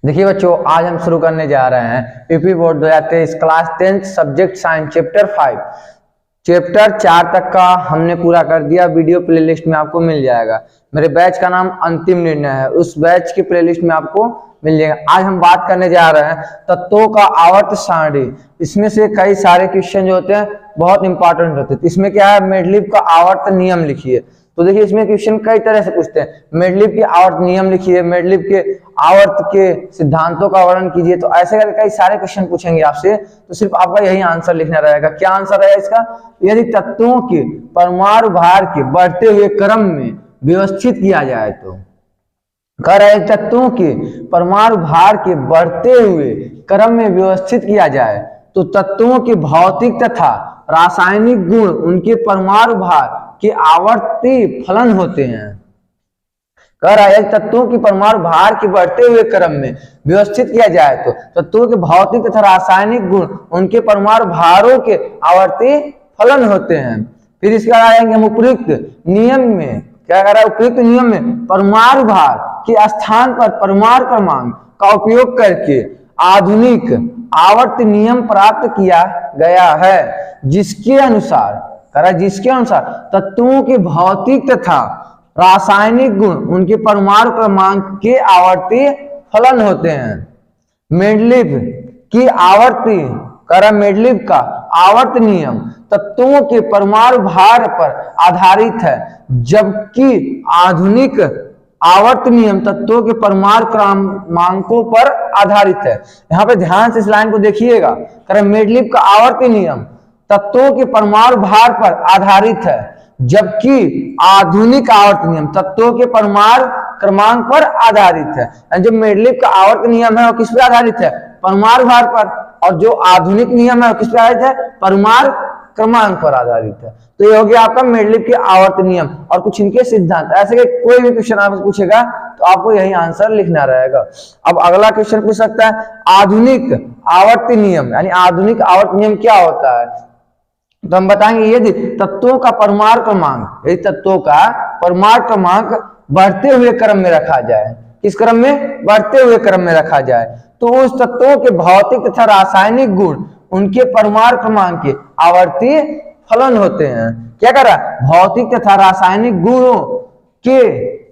देखिए बच्चों, आज हम शुरू करने जा रहे हैं UP board 2023 class 10 subject science chapter 5। Chapter 4 तक का हमने पूरा कर दिया। वीडियो प्लेलिस्ट में आपको मिल जाएगा। मेरे बैच का नाम अंतिम निर्णय है, उस बैच की प्लेलिस्ट में आपको मिल जाएगा। आज हम बात करने जा रहे हैं तत्वों का आवर्त सारणी। इसमें से कई सारे क्वेश्चन जो होते हैं बहुत इंपॉर्टेंट होते हैं। इसमें क्या है, मेडलिव का आवर्त नियम लिखिए। तो देखिए, इसमें क्वेश्चन कई तरह से पूछते हैं। मेडलिव के आवर्त नियम लिखिए, मेडलिव के आवर्त के सिद्धांतों का वर्णन कीजिए। तो ऐसे करके कई सारे क्वेश्चन पूछेंगे आपसे, तो सिर्फ आपका यही आंसर लिखना रहेगा। क्या आंसर रहेगा इसका? यदि तत्वों के परमाणु भार के बढ़ते हुए क्रम में व्यवस्थित किया जाए तो कह रहे हैं तत्वों के परमाणु भार के बढ़ते हुए क्रम में व्यवस्थित किया जाए तो तत्वों के भौतिक तथा रासायनिक गुण उनके परमाणु भार के आवर्ती फलन होते हैं। कह रहा है तत्वों की परमाणु भार के बढ़ते हुए क्रम में व्यवस्थित किया जाए तो तत्वों के भौतिक तथा रासायनिक गुण उनके परमाणु भारों के आवर्ती फलन होते हैं। फिर इसके बाद आएंगे हम उपयुक्त नियम में। क्या कह रहा है? उपयुक्त नियम में परमाणु भार के स्थान पर परमाणु क्रमांक का उपयोग करके आधुनिक आवर्त नियम प्राप्त किया गया है, जिसके अनुसार तत्वों के भौतिक तथा रासायनिक गुण उनके परमाणु क्रमांक के आवर्ती फलन होते हैं। मेडलिव की मेडलिव का आवर्त नियम तत्वों के परमाणु भार पर आधारित है, जबकि आधुनिक आवर्त नियम तत्वों के परमाणु क्रमांकों पर आधारित है। यहाँ पे ध्यान से इस लाइन को देखिएगा। मेडलिव का आवर्त नियम तत्वों के परमाणु भार पर आधारित है, जबकि आधुनिक आवर्त नियम तत्वों के परमाणु क्रमांक पर आधारित है। जो मेडलिव का आवर्त नियम है वो किस पर आधारित है? परमाणु भार पर। और जो आधुनिक नियम है वो किस पर आधारित है? परमाणु क्रमांक पर आधारित है। तो ये हो गया आपका मेडलिव के आवर्त नियम और कुछ इनके सिद्धांत। ऐसे कि कोई भी क्वेश्चन आपसे पूछेगा तो आपको यही आंसर लिखना रहेगा। अब अगला क्वेश्चन पूछ सकता है आधुनिक आवर्त नियम, यानी आधुनिक आवर्त नियम क्या होता है? तो हम बताएंगे यदि तत्वों का परमाणु क्रमांक बढ़ते हुए क्रम में रखा जाए, किस क्रम में? बढ़ते हुए क्रम में रखा जाए, तो उस तत्वों के भौतिक तथा रासायनिक गुण उनके परमाणु क्रमांक के आवर्ती फलन होते हैं। क्या कर रहा है? भौतिक तथा रासायनिक गुणों के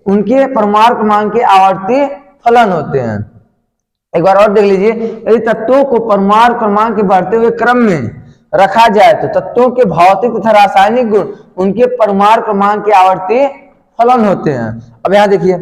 उनके परमाणु क्रमांक के आवर्ती फलन होते हैं। एक बार और देख लीजिए, यदि तत्वों को परमाणु क्रमांक के बढ़ते हुए क्रम में रखा जाए तो तत्वों के भौतिक तथा रासायनिक गुण उनके परमाणु क्रमांक के आवर्ती फलन होते हैं। अब यहां देखिए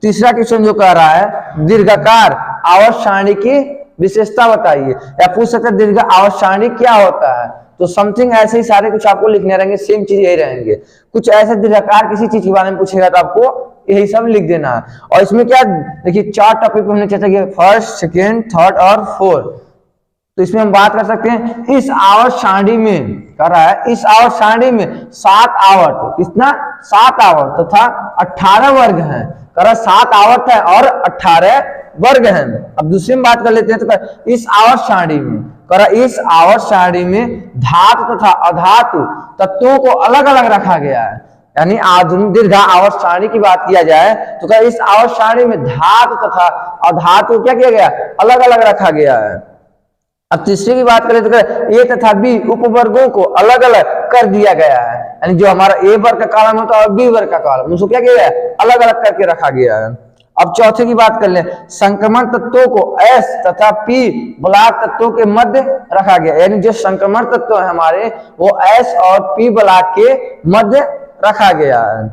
तीसरा क्वेश्चन जो कह रहा है दीर्घाकार आवर्त सारणी की विशेषता बताइए, या पूछ सकते हैं दीर्घ आवर्त सारणी क्या होता है। तो समथिंग ऐसे ही सारे कुछ आपको लिखने रहेंगे, सेम चीज यही रहेंगे। कुछ ऐसे दीर्घाकार किसी चीज के बारे में पूछेगा तो आपको यही सब लिख देना है। और इसमें क्या देखिए 4 टॉपिक हमने चर्चा किया, फर्स्ट, सेकेंड, थर्ड और फोर्थ। तो इसमें हम बात कर सकते हैं इस आवर्त सारणी में कर रहा है, इस आवर्त सारणी में 7 आवर्त, कितना? 7 आवर्त तथा 18 वर्ग हैं। कर रहा 7 आवर्त है और 18 वर्ग हैं। अब दूसरी में बात कर लेते हैं। तो इस आवर्त सारणी में इस आवर्त सारणी में धातु तथा अधातु तत्वों को अलग अलग रखा गया है। यानी आधुनिक दीर्घ आवर्त सारणी की बात किया जाए तो इस आवर्त सारणी में धातु तथा अधातु क्या किया गया? अलग अलग रखा गया है। अब तीसरी की बात करें तो ए तथा बी उपवर्गों को अलग अलग कर दिया गया है। यानी जो हमारा ए वर्ग का कॉलम होता है और बी वर्ग का कॉलम, उसको क्या किया गया है? अलग अलग करके रखा गया है। अब चौथे की बात कर ले, संक्रमण तत्वों को एस तथा पी ब्लॉक तत्वों के मध्य रखा गया। यानी जो संक्रमण तत्व है हमारे वो एस और पी ब्लॉक के मध्य रखा गया है।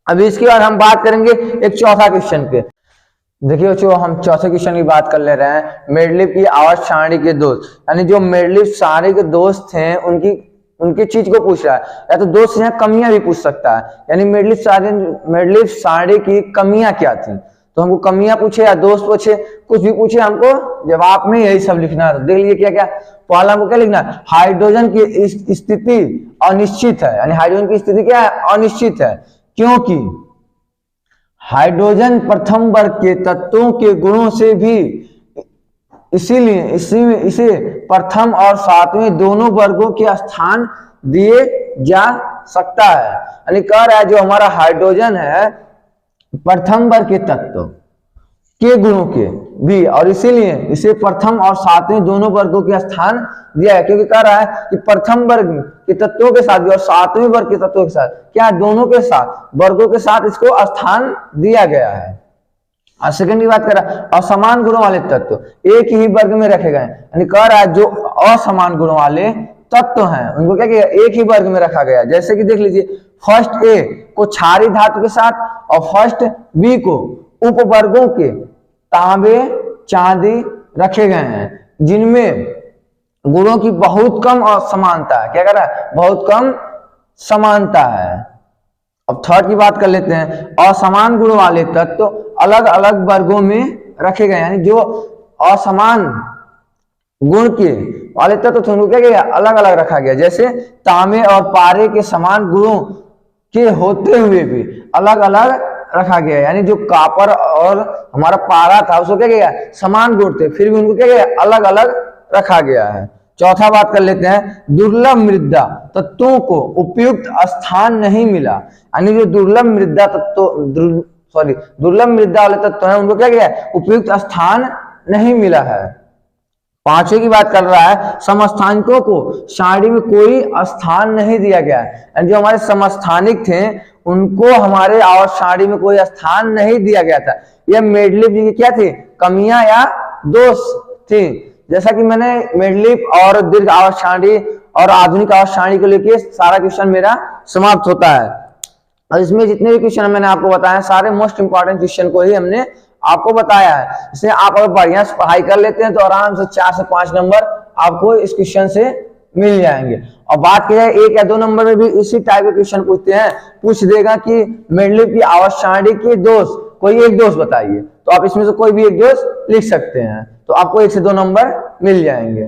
अब इसके बाद हम बात करेंगे एक चौथा क्वेश्चन पे। देखिए बच्चों, हम चौथे क्वेश्चन की बात कर ले रहे हैं मेडलिव की आवर्त सारणी के दोष। यानी जो मेडलिव सारणी के दोस्त हैं उनकी चीज को पूछ रहा है, या तो दोस्त या कमियां भी पूछ सकता है। यानी मेडलिव सारणी की कमियां क्या थी, तो हमको कमियां पूछे या दोस्त पूछे, कुछ भी पूछे, हमको जवाब में यही सब लिखना है। देख लीजिए क्या क्या। पहला हमको क्या लिखना है? हाइड्रोजन की स्थिति अनिश्चित है। यानी हाइड्रोजन की स्थिति क्या है? अनिश्चित है, क्योंकि हाइड्रोजन प्रथम वर्ग के तत्वों के गुणों से भी, इसीलिए इसे प्रथम और 7वें दोनों वर्गों के स्थान दिए जा सकता है। यानी कह रहा है जो हमारा हाइड्रोजन है प्रथम वर्ग के तत्व के गुणों के भी, और इसीलिए इसे प्रथम और सातवें दोनों वर्गों के स्थान दिया है, क्योंकि कह रहा है कि प्रथम वर्ग के तत्वों के साथ भी और सातवें वर्ग के तत्वों के साथ, क्या दोनों के साथ, वर्गों के साथ इसको स्थान दिया गया है। और सेकंड की बात कर रहा है असमान गुणों वाले तत्व एक ही वर्ग में रखे गए, यानी कह रहा है जो असमान गुणों वाले तत्व हैं उनको क्या किया, एक ही वर्ग में रखा गया। जैसे कि देख लीजिए, फर्स्ट ए को क्षारीय धातु के साथ और फर्स्ट बी को उपवर्गों के तांबे चांदी रखे गए हैं, जिनमें गुणों की बहुत कम असमानता है। क्या कर रहा है, बहुत कम समानता है। अब थर्ड की बात कर लेते हैं, असमान गुण वाले तत्व अलग अलग वर्गों में रखे गए, यानी जो असमान गुण के वाले तत्व थे उनको क्या किया, अलग अलग रखा गया। जैसे तांबे और पारे के समान गुणों के होते हुए भी अलग अलग रखा गया, यानी जो कापर और हमारा पारा था उसको क्या किया, समान गुण थे, फिर भी उनको क्या किया, अलग अलग रखा गया है। चौथा बात कर लेते हैं, दुर्लभ मृदा तत्वों को उपयुक्त स्थान नहीं मिला, यानी जो दुर्लभ मृदा तत्व दुर्लभ मृदा वाले तत्व है उनको क्या किया, उपयुक्त स्थान नहीं मिला है। पांचवें की बात कर रहा है, समस्थानिकों को सारणी में कोई स्थान नहीं दिया गया है, जो हमारे समस्थानिक थे उनको हमारे आवर्त सारणी में कोई स्थान नहीं दिया गया था। यह मेंडलीव जी की क्या थी, कमियां या दोष थी। जैसा कि मैंने मेंडलीव और दीर्घ आवर्त सारणी और आधुनिक आवर्त सारणी को लेकर सारा क्वेश्चन मेरा समाप्त होता है, और इसमें जितने भी क्वेश्चन मैंने आपको बताया सारे मोस्ट इंपॉर्टेंट क्वेश्चन को ही हमने आपको बताया है। इसलिए आप अगर बढ़िया से पढ़ाई कर लेते हैं तो आराम से 4 से 5 नंबर आपको इस क्वेश्चन से मिल जाएंगे। और बात की जाए 1 या 2 नंबर में भी इसी टाइप के क्वेश्चन पूछते हैं, पूछ देगा कि मेंडलीव की आवर्त सारणी के दोष, कोई एक दोष बताइए, तो आप इसमें से कोई भी एक दोष लिख सकते हैं, तो आपको 1 से 2 नंबर मिल जाएंगे।